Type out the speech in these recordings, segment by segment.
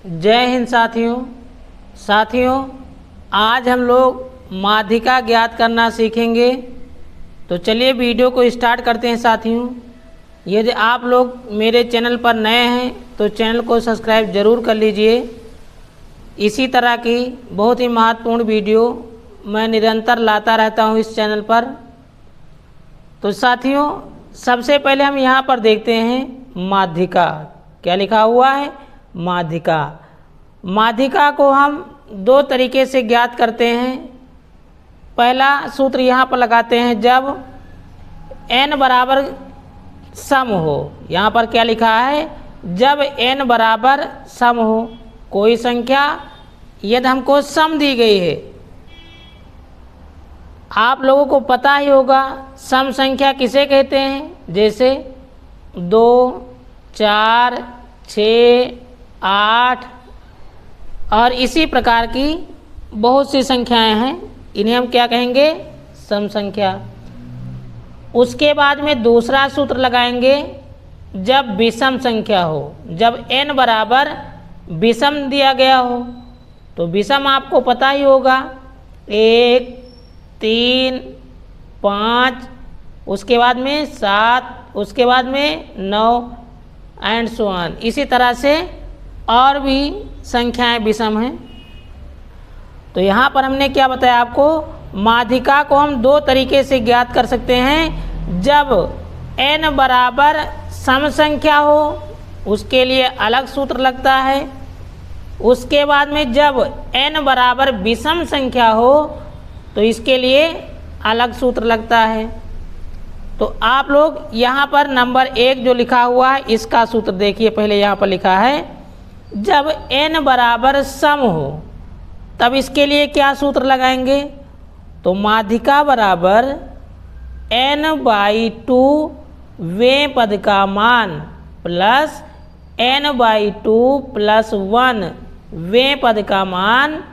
जय हिंद साथियों, आज हम लोग माध्यिका ज्ञात करना सीखेंगे। तो चलिए वीडियो को स्टार्ट करते हैं साथियों। यदि आप लोग मेरे चैनल पर नए हैं तो चैनल को सब्सक्राइब ज़रूर कर लीजिए। इसी तरह की बहुत ही महत्वपूर्ण वीडियो मैं निरंतर लाता रहता हूं इस चैनल पर। तो साथियों, सबसे पहले हम यहाँ पर देखते हैं माध्यिका। क्या लिखा हुआ है? माध्यिका। माध्यिका को हम दो तरीके से ज्ञात करते हैं। पहला सूत्र यहाँ पर लगाते हैं जब n बराबर सम हो। यहाँ पर क्या लिखा है? जब n बराबर सम हो। कोई संख्या यदि हमको सम दी गई है, आप लोगों को पता ही होगा सम संख्या किसे कहते हैं। जैसे 2, 4, 6, 8 और इसी प्रकार की बहुत सी संख्याएं हैं, इन्हें हम क्या कहेंगे? सम संख्या। उसके बाद में दूसरा सूत्र लगाएंगे जब विषम संख्या हो। जब n बराबर विषम दिया गया हो, तो विषम आपको पता ही होगा 1, 3, 5, उसके बाद में 7, उसके बाद में 9 एंड सो ऑन। इसी तरह से और भी संख्याएं विषम हैं। तो यहाँ पर हमने क्या बताया आपको? माध्यिका को हम दो तरीके से ज्ञात कर सकते हैं। जब n बराबर सम संख्या हो, उसके लिए अलग सूत्र लगता है। उसके बाद में जब n बराबर विषम संख्या हो, तो इसके लिए अलग सूत्र लगता है। तो आप लोग यहाँ पर नंबर 1 जो लिखा हुआ है, इसका सूत्र देखिए। पहले यहाँ पर लिखा है जब n बराबर सम हो, तब इसके लिए क्या सूत्र लगाएंगे? तो माध्यिका बराबर n/2 वें पद का मान प्लस n/2 + 1 वें पद का मान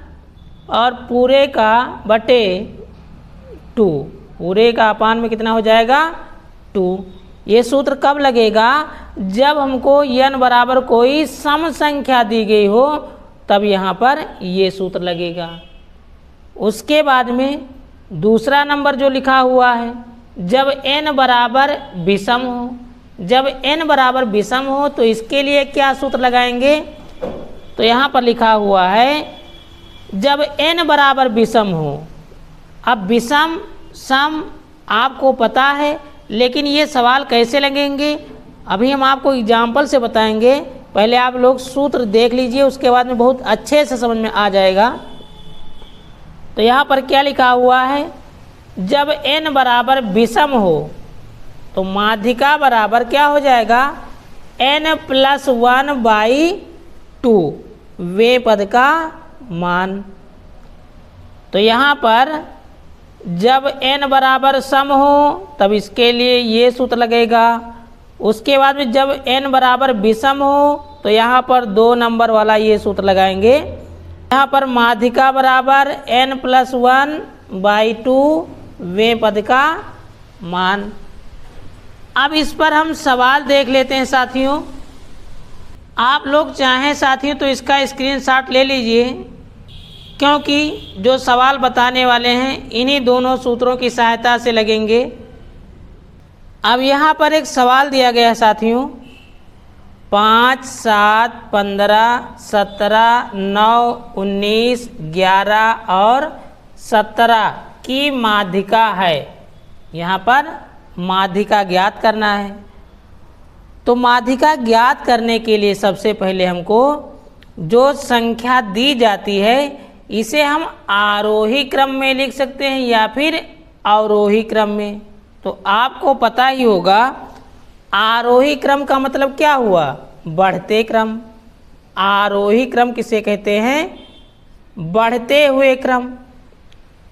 और पूरे का बटे 2। पूरे का अपान में कितना हो जाएगा? 2। ये सूत्र कब लगेगा? जब हमको n बराबर कोई सम संख्या दी गई हो, तब यहाँ पर ये सूत्र लगेगा। उसके बाद में दूसरा नंबर जो लिखा हुआ है, जब n बराबर विषम हो। जब n बराबर विषम हो तो इसके लिए क्या सूत्र लगाएंगे? तो यहाँ पर लिखा हुआ है जब n बराबर विषम हो। अब विषम सम आपको पता है, लेकिन ये सवाल कैसे लगेंगे अभी हम आपको एग्जाम्पल से बताएंगे। पहले आप लोग सूत्र देख लीजिए, उसके बाद में बहुत अच्छे से समझ में आ जाएगा। तो यहाँ पर क्या लिखा हुआ है? जब n बराबर विषम हो तो माध्यिका बराबर क्या हो जाएगा? n + 1/2 वें पद का मान। तो यहाँ पर जब n बराबर सम हो, तब इसके लिए ये सूत्र लगेगा। उसके बाद में जब n बराबर विषम हो, तो यहाँ पर 2 नंबर वाला ये सूत्र लगाएंगे। यहाँ पर माध्यिका बराबर n + 1/2 वें पद का मान। अब इस पर हम सवाल देख लेते हैं साथियों। आप लोग चाहें साथियों तो इसका स्क्रीनशॉट ले लीजिए, क्योंकि जो सवाल बताने वाले हैं इन्हीं दोनों सूत्रों की सहायता से लगेंगे। अब यहाँ पर एक सवाल दिया गया है साथियों। 5, 7, 15, 17, 9, 19, 11 और 17 की माध्यिका है। यहाँ पर माध्यिका ज्ञात करना है। तो माध्यिका ज्ञात करने के लिए सबसे पहले हमको जो संख्या दी जाती है, इसे हम आरोही क्रम में लिख सकते हैं या फिर अवरोही क्रम में। तो आपको पता ही होगा आरोही क्रम का मतलब क्या हुआ? बढ़ते क्रम। आरोही क्रम किसे कहते हैं? बढ़ते हुए क्रम।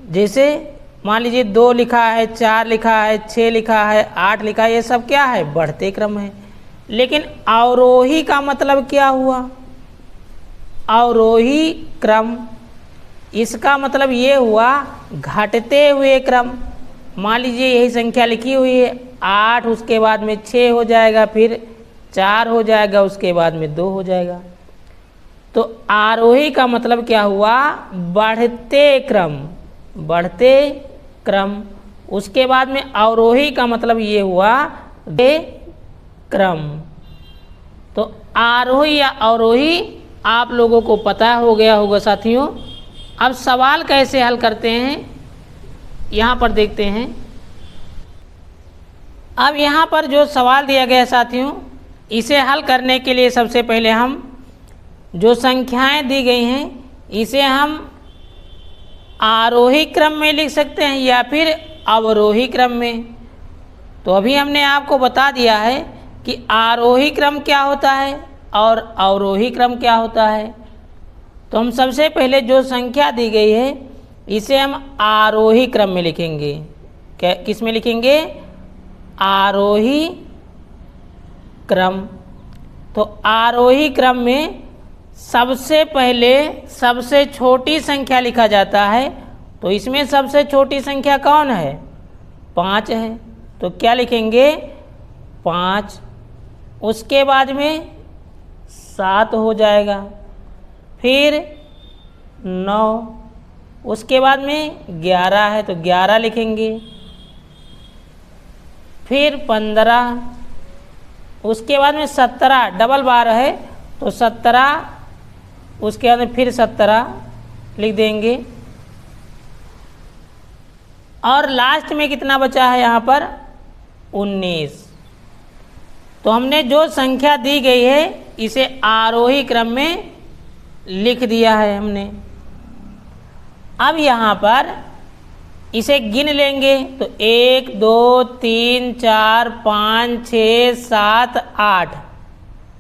जैसे मान लीजिए 2 लिखा है, 4 लिखा है, 6 लिखा है, 8 लिखा है, ये सब क्या है? बढ़ते क्रम है। लेकिन अवरोही का मतलब क्या हुआ? अवरोही क्रम, इसका मतलब ये हुआ घटते हुए क्रम। मान लीजिए यही संख्या लिखी हुई है 8, उसके बाद में 6 हो जाएगा, फिर 4 हो जाएगा, उसके बाद में 2 हो जाएगा। तो आरोही का मतलब क्या हुआ, बढ़ते क्रम, बढ़ते क्रम। उसके बाद में अवरोही का मतलब ये हुआ क्रम। तो आरोही या अवरोही आप लोगों को पता हो गया होगा साथियों। अब सवाल कैसे हल करते हैं यहाँ पर देखते हैं। अब यहाँ पर जो सवाल दिया गया है साथियों, इसे हल करने के लिए सबसे पहले हम जो संख्याएं दी गई हैं इसे हम आरोही क्रम में लिख सकते हैं या फिर अवरोही क्रम में। तो अभी हमने आपको बता दिया है कि आरोही क्रम क्या होता है और अवरोही क्रम क्या होता है। तो हम सबसे पहले जो संख्या दी गई है इसे हम आरोही क्रम में लिखेंगे। क्या, किस में लिखेंगे, आरोही क्रम। तो आरोही क्रम में सबसे पहले सबसे छोटी संख्या लिखा जाता है। तो इसमें सबसे छोटी संख्या कौन है, 5 है। तो क्या लिखेंगे, 5। उसके बाद में 7 हो जाएगा, फिर 9, उसके बाद में 11 है तो 11 लिखेंगे, फिर 15, उसके बाद में 17, डबल बार है तो 17, उसके बाद में फिर 17 लिख देंगे। और लास्ट में कितना बचा है यहाँ पर, 19। तो हमने जो संख्या दी गई है इसे आरोही क्रम में लिख दिया है हमने। अब यहाँ पर इसे गिन लेंगे तो 1 2 3 4 5 6 7 8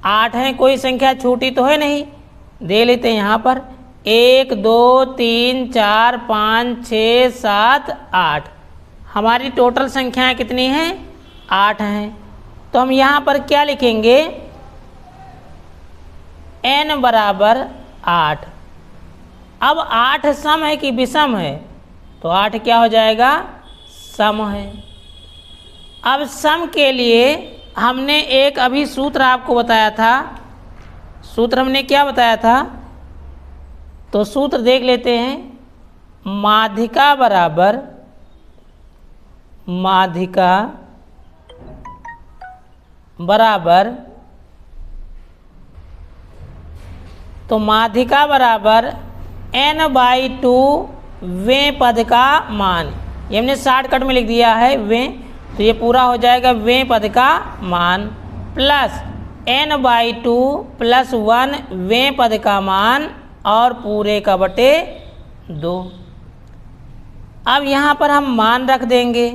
8 है, कोई संख्या छूटी तो है नहीं, दे लेते हैं यहाँ पर 1 2 3 4 5 6 7 8। हमारी टोटल संख्याएं कितनी हैं, 8 हैं। तो हम यहाँ पर क्या लिखेंगे, n बराबर 8। अब 8 सम है कि विषम है, तो 8 क्या हो जाएगा, सम है। अब सम के लिए हमने एक अभी सूत्र आपको बताया था। सूत्र हमने क्या बताया था, तो सूत्र देख लेते हैं। माध्यिका बराबर माध्यिका बराबर, तो माध्यिका बराबर n/2 वें पद का मान। ये हमने शॉर्टकट में लिख दिया है वें, तो ये पूरा हो जाएगा वें पद का मान प्लस n/2 + 1 वें पद का मान और पूरे का बटे 2। अब यहाँ पर हम मान रख देंगे।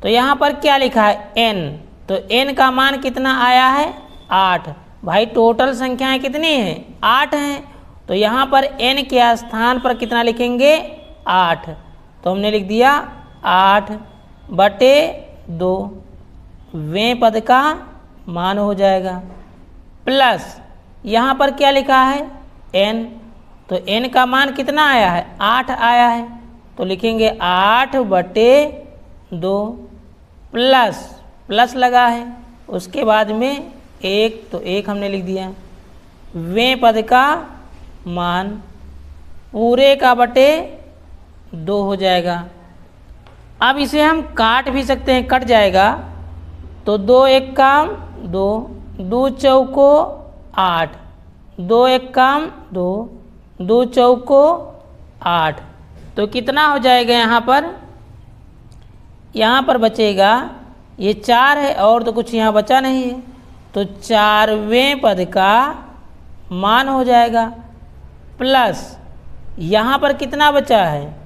तो यहाँ पर क्या लिखा है, n, तो n का मान कितना आया है, 8। भाई टोटल संख्याएं कितनी हैं, 8 हैं। तो यहाँ पर n के स्थान पर कितना लिखेंगे, 8। तो हमने लिख दिया 8/2 वें पद का मान हो जाएगा, प्लस यहाँ पर क्या लिखा है, n। तो n का मान कितना आया है, 8 आया है। तो लिखेंगे 8/2 प्लस लगा है, उसके बाद में 1, तो 1 हमने लिख दिया। वें पद का मान पूरे का बटे 2 हो जाएगा। अब इसे हम काट भी सकते हैं, कट जाएगा। तो 2 1 काम 2, 2 चौको 8, 2 1 काम 2, 2 चौको 8। तो कितना हो जाएगा यहाँ पर, यहाँ पर बचेगा ये 4 है और तो कुछ यहाँ बचा नहीं है। तो 4वें पद का मान हो जाएगा, प्लस यहाँ पर कितना बचा है,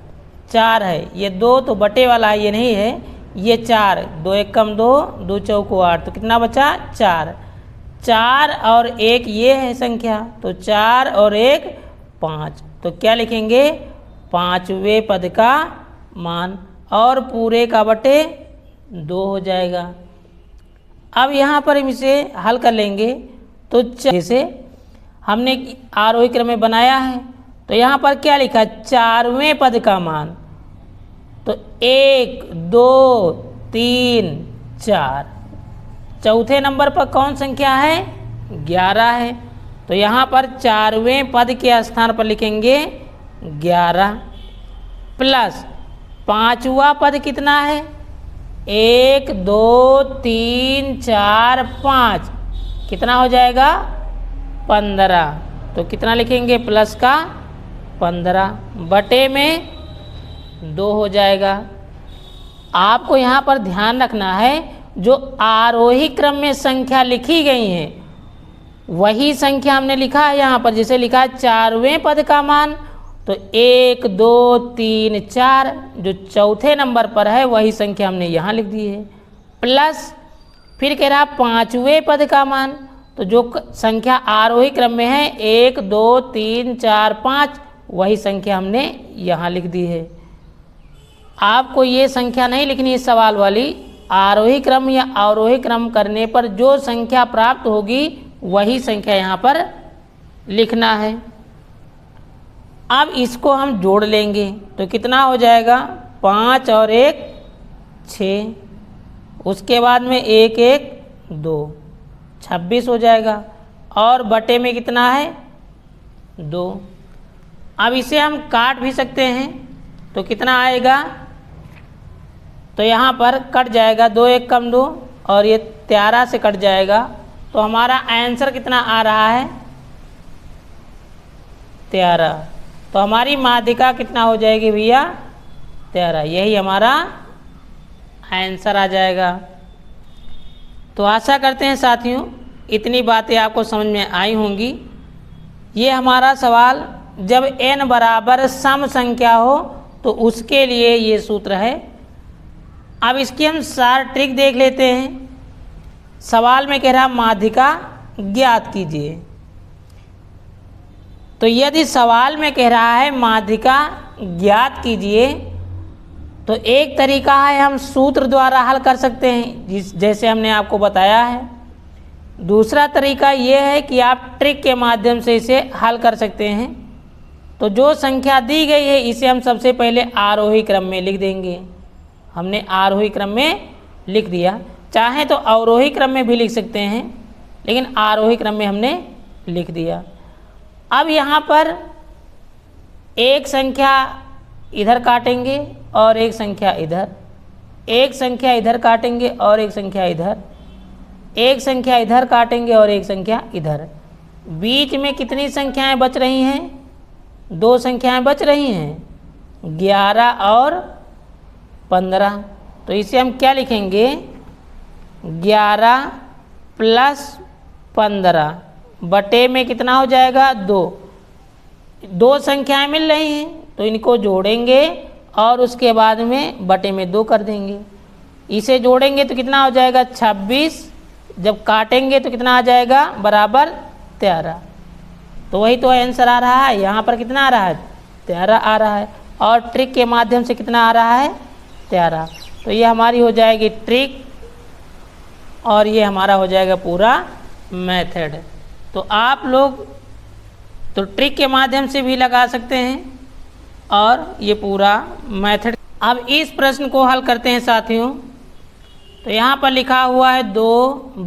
4 है। ये 2 तो बटे वाला है, ये नहीं है, ये 4, 2 1 कम 2, 2 चौको 8। तो कितना बचा, 4। 4 और 1 ये है संख्या, तो 4 और 1 5। तो क्या लिखेंगे, 5वें पद का मान और पूरे का बटे 2 हो जाएगा। अब यहाँ पर हम इसे हल कर लेंगे। तो जैसे हमने आरोही क्रम में बनाया है, तो यहाँ पर क्या लिखा, 4वें पद का मान। तो 1 2 3 4, चौथे नंबर पर कौन संख्या है, 11 है। तो यहाँ पर 4वें पद के स्थान पर लिखेंगे 11 प्लस 5वां पद कितना है 1 2 3 4 5 कितना हो जाएगा 15। तो कितना लिखेंगे प्लस का 15 बटे में 2 हो जाएगा। आपको यहाँ पर ध्यान रखना है जो आरोही क्रम में संख्या लिखी गई है वही संख्या हमने लिखा है यहाँ पर। जैसे लिखा है 4वें पद का मान तो 1 2 3 4 जो चौथे नंबर पर है वही संख्या हमने यहाँ लिख दी है। प्लस फिर कह रहा 5वें पद का मान तो जो संख्या आरोही क्रम में है 1 2 3 4 5 वही संख्या हमने यहाँ लिख दी है। आपको ये संख्या नहीं लिखनी है सवाल वाली, आरोही क्रम या अवरोही क्रम करने पर जो संख्या प्राप्त होगी वही संख्या यहाँ पर लिखना है। अब इसको हम जोड़ लेंगे तो कितना हो जाएगा 5 और 1 6, उसके बाद में 1 1 2 26 हो जाएगा और बटे में कितना है 2। अब इसे हम काट भी सकते हैं तो कितना आएगा तो यहाँ पर कट जाएगा 2 1 कम 2 और ये 13 से कट जाएगा तो हमारा आंसर कितना आ रहा है 13। तो हमारी माध्यिका कितना हो जाएगी भैया 13, यही हमारा आंसर आ जाएगा। तो आशा करते हैं साथियों इतनी बातें आपको समझ में आई होंगी। ये हमारा सवाल जब n बराबर सम संख्या हो तो उसके लिए ये सूत्र है। अब इसकी हम सार ट्रिक देख लेते हैं। सवाल में कह रहा माध्यिका ज्ञात कीजिए, तो यदि सवाल में कह रहा है माध्यिका ज्ञात कीजिए तो एक तरीका है हम सूत्र द्वारा हल कर सकते हैं जैसे हमने आपको बताया है। दूसरा तरीका ये है कि आप ट्रिक के माध्यम से इसे हल कर सकते हैं। तो जो संख्या दी गई है इसे हम सबसे पहले आरोही क्रम में लिख देंगे। हमने आरोही क्रम में लिख दिया, चाहे तो अवरोही क्रम में भी लिख सकते हैं लेकिन आरोही क्रम में हमने लिख दिया। अब यहाँ पर एक संख्या इधर काटेंगे और एक संख्या इधर, एक संख्या इधर काटेंगे और एक संख्या इधर, एक संख्या इधर काटेंगे और एक संख्या इधर। बीच में कितनी संख्याएं बच रही हैं 2 संख्याएं बच रही हैं 11 और 15। तो इसे हम क्या लिखेंगे 11 प्लस 15 बटे में कितना हो जाएगा 2 संख्याएं मिल रही हैं तो इनको जोड़ेंगे और उसके बाद में बटे में 2 कर देंगे। इसे जोड़ेंगे तो कितना हो जाएगा 26, जब काटेंगे तो कितना आ जाएगा बराबर 13। तो वही तो आंसर आ रहा है। यहाँ पर कितना आ रहा है 13 आ रहा है और ट्रिक के माध्यम से कितना आ रहा है 13। तो ये हमारी हो जाएगी ट्रिक और ये हमारा हो जाएगा पूरा मेथड। तो आप लोग तो ट्रिक के माध्यम से भी लगा सकते हैं और ये पूरा मेथड। अब इस प्रश्न को हल करते हैं साथियों। तो यहाँ पर लिखा हुआ है 2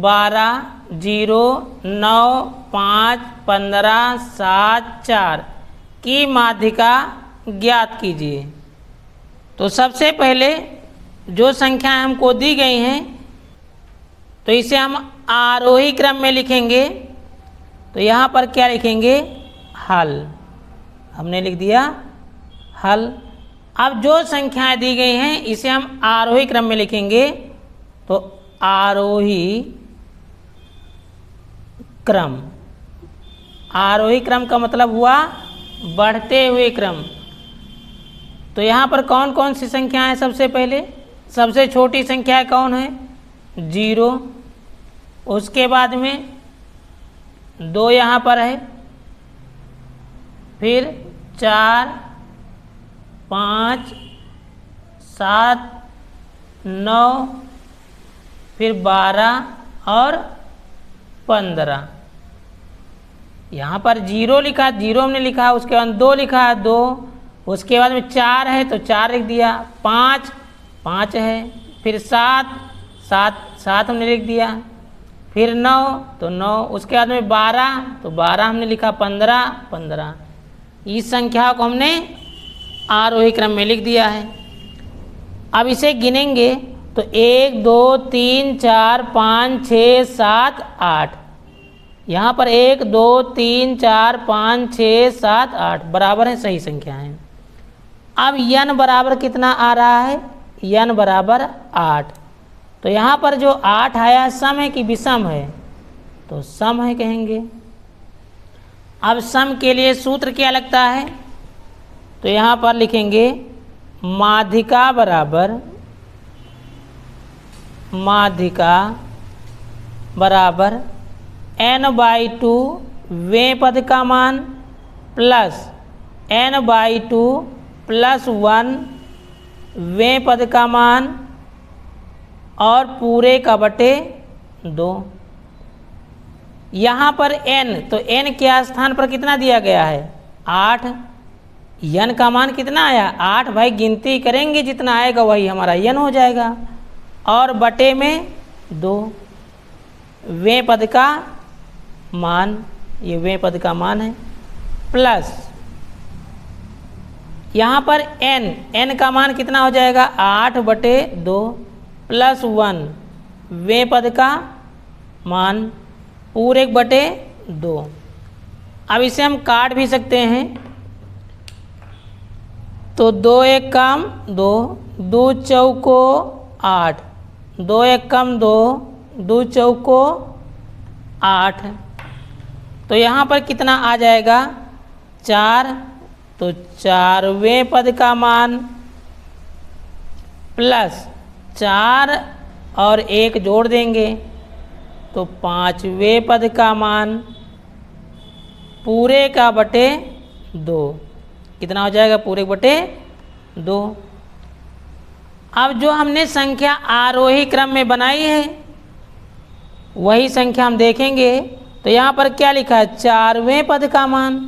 12 0 9 5 15 7 4 की माध्यिका ज्ञात कीजिए। तो सबसे पहले जो संख्याएं हमको दी गई हैं तो इसे हम आरोही क्रम में लिखेंगे। तो यहाँ पर क्या लिखेंगे हल, हमने लिख दिया हल। अब जो संख्याएं दी गई हैं इसे हम आरोही क्रम में लिखेंगे। तो आरोही क्रम, आरोही क्रम का मतलब हुआ बढ़ते हुए क्रम। तो यहाँ पर कौन कौन सी संख्या है सबसे पहले सबसे छोटी संख्या कौन है 0, उसके बाद में 2 यहाँ पर है, फिर 4 5 7 9 फिर 12 और 15। यहाँ पर 0 लिखा, 0 हमने लिखा, उसके बाद 2 लिखा है 2, उसके बाद में 4 है तो 4 लिख दिया, 5 5 है, फिर 7 7 7 हमने लिख दिया, फिर 9 तो 9, उसके बाद में 12 तो 12 हमने लिखा, 15 15। इस संख्या को हमने आरोही क्रम में लिख दिया है। अब इसे गिनेंगे तो 1 2 3 4 5 6 7 8, यहाँ पर 1 2 3 4 5 6 7 8 बराबर है, सही संख्या है। अब n बराबर कितना आ रहा है, n बराबर 8। तो यहाँ पर जो 8 आया सम है कि विषम है, तो सम है कहेंगे। अब सम के लिए सूत्र क्या लगता है, तो यहाँ पर लिखेंगे माध्यिका बराबर n/2 वें पद का मान प्लस n/2 + 1 वें पद का मान और पूरे का बटे 2। यहाँ पर n, तो n के स्थान पर कितना दिया गया है, 8। n का मान कितना आया, 8। भाई गिनती करेंगे, जितना आएगा वही हमारा n हो जाएगा, और बटे में 2 वें पद का मान, ये वें पद का मान है, प्लस यहाँ पर n का मान कितना हो जाएगा, 8/2 + 1 वें पद का मान पूरे बटे 2। अब इसे हम काट भी सकते हैं, तो 2 1 कम 2, 2 चौको 8, 2 1 कम 2, 2 चौको 8। तो यहाँ पर कितना आ जाएगा, 4। तो 4वें पद का मान प्लस 4 और 1 जोड़ देंगे तो 5वें पद का मान पूरे का बटे 2। कितना हो जाएगा, पूरे बटे 2। अब जो हमने संख्या आरोही क्रम में बनाई है वही संख्या हम देखेंगे। तो यहाँ पर क्या लिखा है, 4वें पद का मान,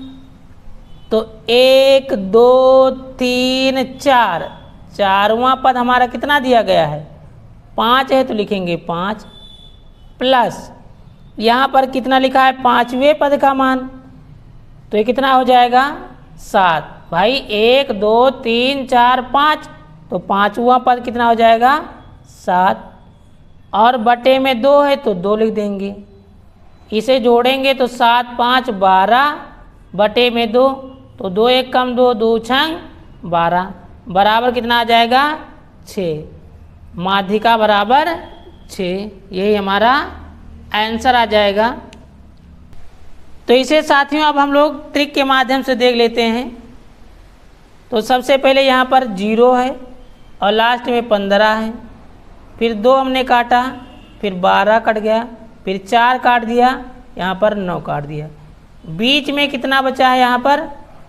तो 1 2 3 4, 4वां पद हमारा कितना दिया गया है, 5 है, तो लिखेंगे 5 प्लस यहाँ पर कितना लिखा है, 5वें पद का मान, तो ये कितना हो जाएगा, 7। भाई 1 2 3 4 5, तो 5वां पद कितना हो जाएगा, 7, और बटे में 2 है तो 2 लिख देंगे। इसे जोड़ेंगे तो 7 5 12 बटे में 2, तो 2 1 कम 2, 2 छंग 12 बराबर कितना आ जाएगा, 6। माध्यिका बराबर 6, यही हमारा आंसर आ जाएगा। तो इसे साथियों अब हम लोग ट्रिक के माध्यम से देख लेते हैं। तो सबसे पहले यहाँ पर 0 है और लास्ट में 15 है, फिर 2 हमने काटा, फिर 12 कट गया, फिर 4 काट दिया, यहाँ पर 9 काट दिया, बीच में कितना बचा है, यहाँ पर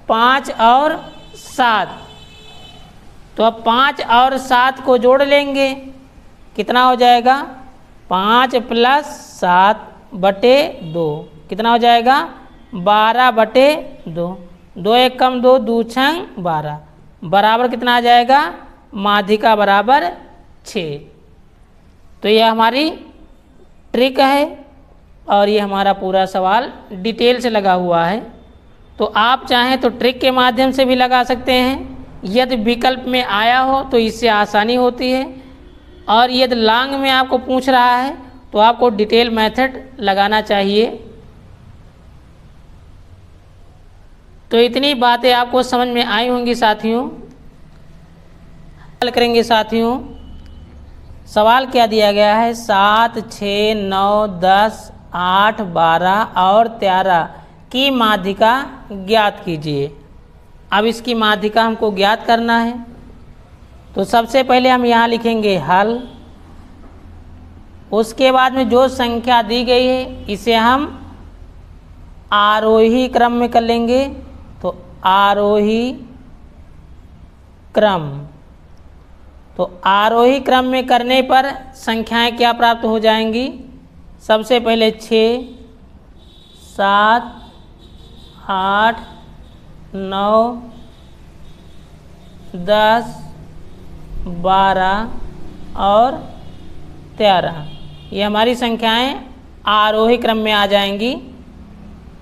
5 और 7। तो अब 5 और 7 को जोड़ लेंगे, कितना हो जाएगा, 5 + 7 बटे 2, कितना हो जाएगा, 12 बटे 2, 2 1 कम 2, 2 छंग 12 बराबर कितना आ जाएगा, माध्यिका बराबर 6। तो यह हमारी ट्रिक है और ये हमारा पूरा सवाल डिटेल से लगा हुआ है। तो आप चाहें तो ट्रिक के माध्यम से भी लगा सकते हैं, यदि विकल्प में आया हो तो इससे आसानी होती है, और यदि लॉन्ग में आपको पूछ रहा है तो आपको डिटेल मेथड लगाना चाहिए। तो इतनी बातें आपको समझ में आई होंगी साथियों। हल करेंगे साथियों। सवाल क्या दिया गया है, 7 6 9 10 8 12 और 13 की माध्यिका ज्ञात कीजिए। अब इसकी माध्यिका हमको ज्ञात करना है। तो सबसे पहले हम यहाँ लिखेंगे हल, उसके बाद में जो संख्या दी गई है इसे हम आरोही क्रम में कर लेंगे। तो आरोही क्रम, तो आरोही क्रम में करने पर संख्याएं क्या प्राप्त हो जाएंगी, सबसे पहले 6 7 8 9 10 12 और 13, ये हमारी संख्याएं आरोही क्रम में आ जाएंगी।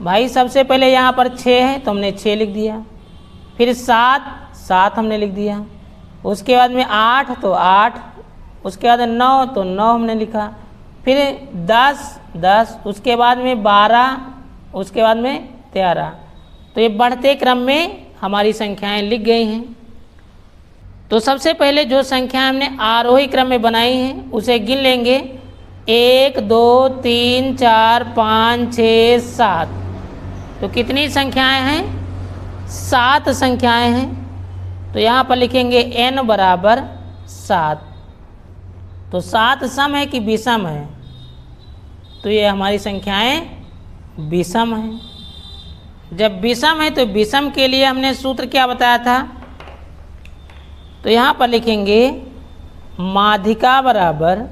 भाई सबसे पहले यहाँ पर 6 है तो हमने 6 लिख दिया, फिर 7 हमने लिख दिया, उसके बाद में 8 तो 8, उसके बाद 9 तो 9 हमने लिखा, फिर 10, उसके बाद में 12, उसके बाद में 13। तो ये बढ़ते क्रम में हमारी संख्याएं लिख गई हैं। तो सबसे पहले जो संख्या हमने आरोही क्रम में बनाई हैं उसे गिन लेंगे। 1 2 3 4 5 6 7। तो कितनी संख्याएं हैं? 7 संख्याएं हैं। तो यहाँ पर लिखेंगे n बराबर 7। तो 7 सम है कि विषम है? तो ये हमारी संख्याएं विषम हैं। जब विषम है तो विषम के लिए हमने सूत्र क्या बताया था? तो यहाँ पर लिखेंगे माध्यिका बराबर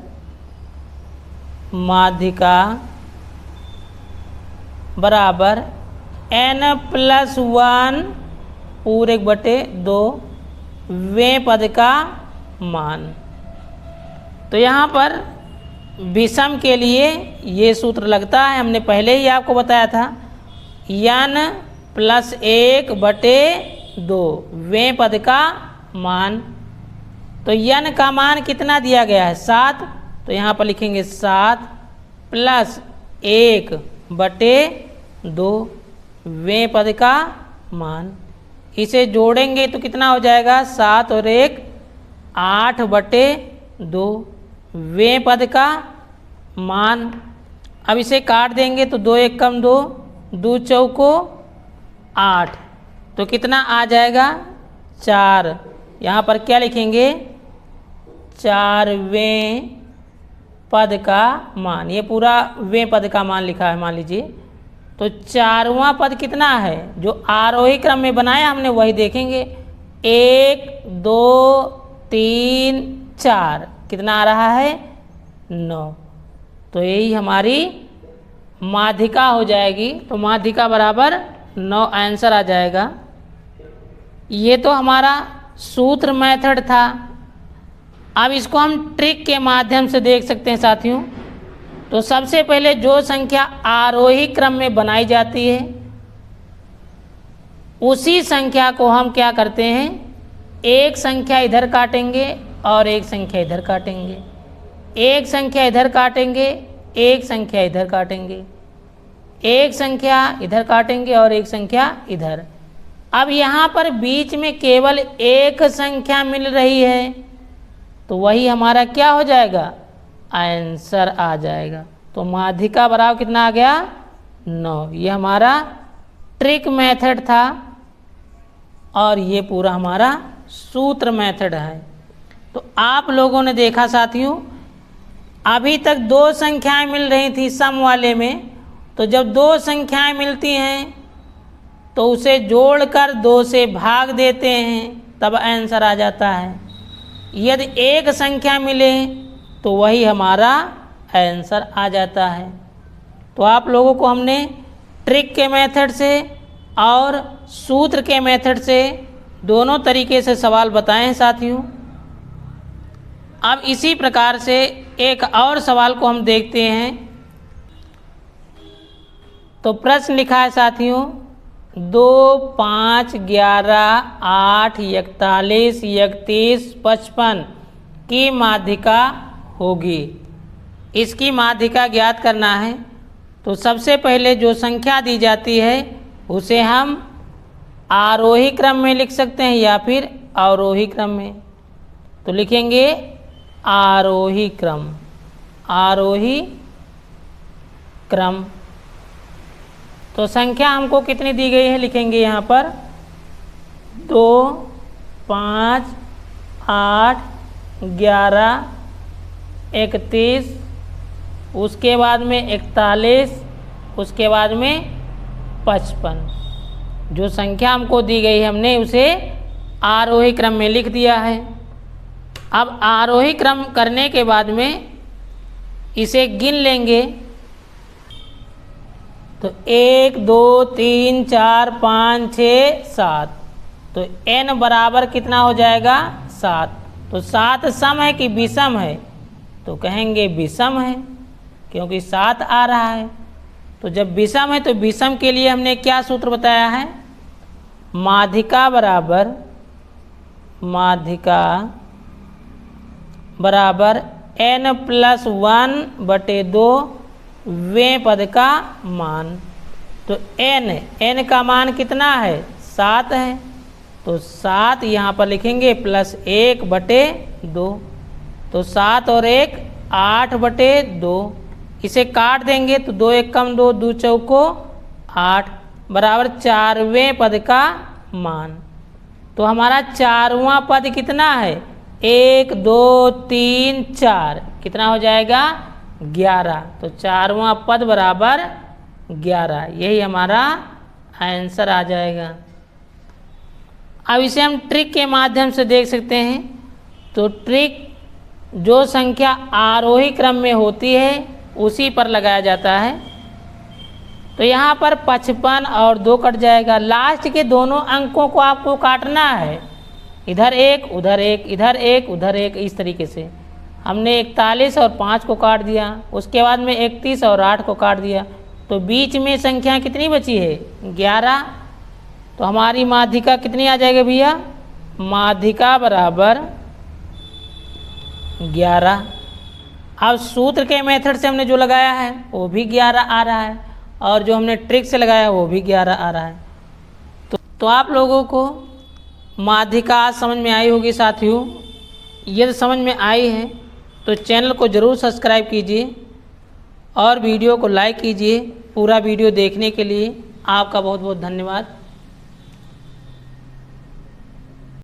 n+1 पूरे बटे 2 वें पद का मान। तो यहाँ पर विषम के लिए ये सूत्र लगता है, हमने पहले ही आपको बताया था, n+1 बटे 2 वें पद का मान। तो n का मान कितना दिया गया है? 7। तो यहाँ पर लिखेंगे 7 + 1 बटे 2 वें पद का मान। इसे जोड़ेंगे तो कितना हो जाएगा? 7 और 1 8 बटे 2 वें पद का मान। अब इसे काट देंगे तो 2 1 कम 2, 2 चौको 8। तो कितना आ जाएगा? 4। यहाँ पर क्या लिखेंगे? 4वें पद का मान। ये पूरा वें पद का मान लिखा है मान लीजिए। तो 4वां पद कितना है? जो आरोही क्रम में बनाया हमने वही देखेंगे। 1 2 3 4 कितना आ रहा है? 9। तो यही हमारी माध्यिका हो जाएगी। तो माध्यिका बराबर 9 आंसर आ जाएगा। ये तो हमारा सूत्र मेथड था। अब इसको हम ट्रिक के माध्यम से देख सकते हैं साथियों। तो सबसे पहले जो संख्या आरोही क्रम में बनाई जाती है उसी संख्या को हम क्या करते हैं? एक संख्या इधर काटेंगे और एक संख्या इधर काटेंगे, एक संख्या इधर काटेंगे, एक संख्या इधर काटेंगे, एक संख्या इधर काटेंगे और एक संख्या इधर। अब यहाँ पर बीच में केवल एक संख्या मिल रही है तो वही हमारा क्या हो जाएगा? आंसर आ जाएगा। तो माध्यिका बराबर कितना आ गया? 9। ये हमारा ट्रिक मेथड था और ये पूरा हमारा सूत्र मेथड है। तो आप लोगों ने देखा साथियों, अभी तक 2 संख्याएं मिल रही थी सम वाले में। तो जब 2 संख्याएं मिलती हैं तो उसे जोड़कर 2 से भाग देते हैं तब आंसर आ जाता है। यदि एक संख्या मिले तो वही हमारा आंसर आ जाता है। तो आप लोगों को हमने ट्रिक के मेथड से और सूत्र के मेथड से दोनों तरीके से सवाल बताए हैं साथियों। अब इसी प्रकार से एक और सवाल को हम देखते हैं। तो प्रश्न लिखा है साथियों, 2 5 11 8 41 31 55 की माध्यिका होगी। इसकी माध्यिका ज्ञात करना है। तो सबसे पहले जो संख्या दी जाती है उसे हम आरोही क्रम में लिख सकते हैं या फिर अवरोही क्रम में। तो लिखेंगे आरोही क्रम, आरोही क्रम। तो संख्या हमको कितनी दी गई है लिखेंगे यहाँ पर 2 5 8 11 31, उसके बाद में 41, उसके बाद में 55। जो संख्या हमको दी गई है हमने उसे आरोही क्रम में लिख दिया है। अब आरोही क्रम करने के बाद में इसे गिन लेंगे। तो 1 2 3 4 5 6 7। तो n बराबर कितना हो जाएगा? 7। तो 7 सम है कि विषम है? तो कहेंगे विषम है। क्योंकि 7 आ रहा है। तो जब विषम है तो विषम के लिए हमने क्या सूत्र बताया है, माध्यिका बराबर n+1/2 वें पद का मान। तो n का मान कितना है, 7 है, तो 7 यहाँ पर लिखेंगे +1/2। तो 7 और 1 8/2, इसे काट देंगे तो 2 1 कम 2, 2 चौको 8 बराबर 4वें पद का मान। तो हमारा 4वां पद कितना है, 1 2 3 4, कितना हो जाएगा 11। तो 4वां पद बराबर 11, यही हमारा आंसर आ जाएगा। अब इसे हम ट्रिक के माध्यम से देख सकते हैं। तो ट्रिक जो संख्या आरोही क्रम में होती है उसी पर लगाया जाता है। तो यहाँ पर 55 और 2 कट जाएगा, लास्ट के दोनों अंकों को आपको काटना है, इधर 1 उधर 1, इधर 1 उधर 1, इस तरीके से। हमने 41 और 5 को काट दिया, उसके बाद में 31 और 8 को काट दिया, तो बीच में संख्या कितनी बची है, 11। तो हमारी माध्यिका कितनी आ जाएगी भैया, माध्यिका बराबर 11। अब सूत्र के मेथड से हमने जो लगाया है वो भी 11 आ रहा है, और जो हमने ट्रिक से लगाया वो भी 11 आ रहा है। तो आप लोगों को माध्यिका आज समझ में आई होगी साथियों। यदि समझ में आई है तो चैनल को ज़रूर सब्सक्राइब कीजिए और वीडियो को लाइक कीजिए। पूरा वीडियो देखने के लिए आपका बहुत बहुत धन्यवाद।